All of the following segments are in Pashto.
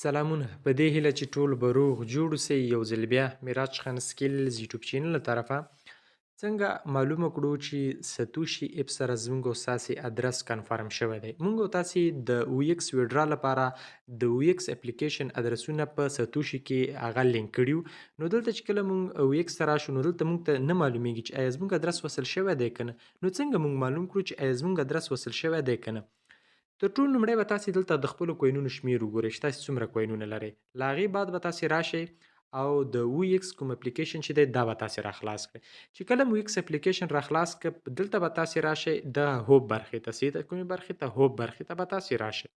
سلامونه په دې هیله چې ټول به روغ جوړ اوسئ. یو ځل بیا میراج خان سکیلز یوټیوب چینل له طرفه څنګه معلومه کړو چې ساتوشي اپ سره زموږ او ستاسې ادرس کنفرم شوی دی. موږ او تاسې د او ایکس ویډرا لپاره د او ایکس اپلیکیشن ادرسونه په ساتوشي کې هغه لینک کړي وو. نو دلته چې کله موږ او ایکس ته راشو نو دلته موږ ته نه معلومیږي چې آیا زموږ ادرس وصل شوی دی که نه. نو څنګه موږ معلوم کړو چې آیا زموږ ادرس وصل شوی دی که نه؟ تر ټولو لومړی به تاسې دلته د خپلو کوینونو شمېر وګورئ چې تاسې څومره کوینونه لرئ. له هغې بعد به تاسې راشئ او د او ایکس کوم اپلیکیشن چې دی دا به تاسې راخلاص کړئ. چې کله مو ایکس اپلیکیشن راخلاص کړ دلته به تاسې راشئ د هوب برخې ته. د کومې برخې ته؟ هوب برخې ته به تاسې راشئ.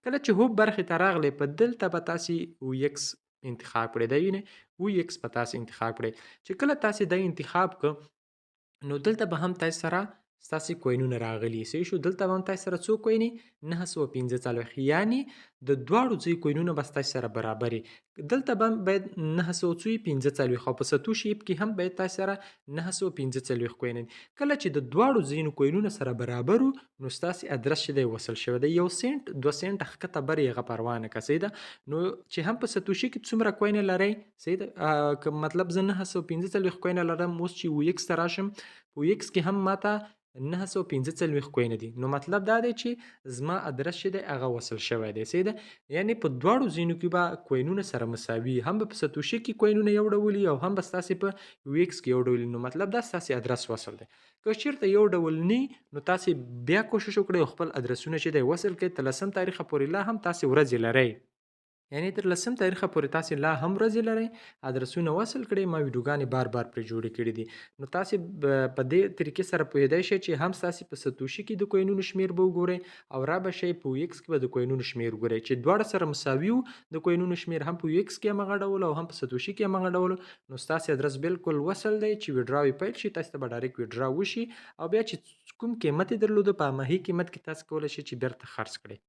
کله چې هوب برخې ته راغلی په دلته به تاسې او ایکس انتخاب کړئ. دا وینئ او ایکس به تاسې انتخاب کړئ. چې کله تاسې دا انتخاب کړ نو دلته به هم تاسې سره ستاسې کوینونه راغلي. صحیح شو. دلته به هم تاسې سره څو کوینې؟ 945 یعنې د دواړو ځای کوینونه به ستاسې سره برابر وي. دلته به هم باید 945 او په ساتوشي اپ کې هم باید تاسې سره 945 کوینه وي. کله چې د دواړو ځایونو کوینونه سره برابر وو نو ستاسې ادرس چې دی وصل شوی دی. 1 سنټ 2 سنټه ښکته بر یې هغه پروا نه کوه. صحیح ده. نو چې هم په ساتوشي کې څومره کوینه لرئ؟ صحیح ده. که مطلب زه 945 کوینه لرم اوس چې او ایکس ته راشم په او ایکس کې هم ماته 945 کوینه دي. نو مطلب دا دی چې زما ادرس چې دی هغه وصل شوی دی. صحیح ده. یعنې په دواړو ځایونو کې به کوینونه سره مساوي هم به په ساتوشي کې کوینونه یو ډول وي او هم به ستاسې په او ایکس کې یو ډول وي. نو مطلب دا ستاسې ادرس وصل دی. که چېرته یو ډول نه نو تاسې بیا کوشش وکړئ او خپل ادرسونه چې دی وصل کړئ. تر 10 تاریخه پورې لا هم تاسې ورځې لرئ. یعنې تر 10 تاریخه پورې تاسې لا هم ورځې لرئ ادرسونه وصل کړئ. ما ویډیوګانې بار بار پرې جوړې کړي دي. نو تاسې په دې طریقې سره پوهېدای شئ چې هم ستاسې په ساتوشي کې د کوینونو شمېر به وګورئ او را به شئ په او ایکس کې به د کوینونو شمېر وګورئ چې دواړه سره مساوي وو د کوینونو شمېر هم په او ایکس کې همغه ډول او هم په ساتوشي کې همغه ډول. نو ستاسې ادرس بالکل وصل دی چې ویډراوې پیل شي تاسې ته به ډایرکټ ویډرا وشي او بیا چې کوم قیمت یې درلوده په هماغې قیمت کې تاسې کولی شئ چې بیرته خرڅ کړئ.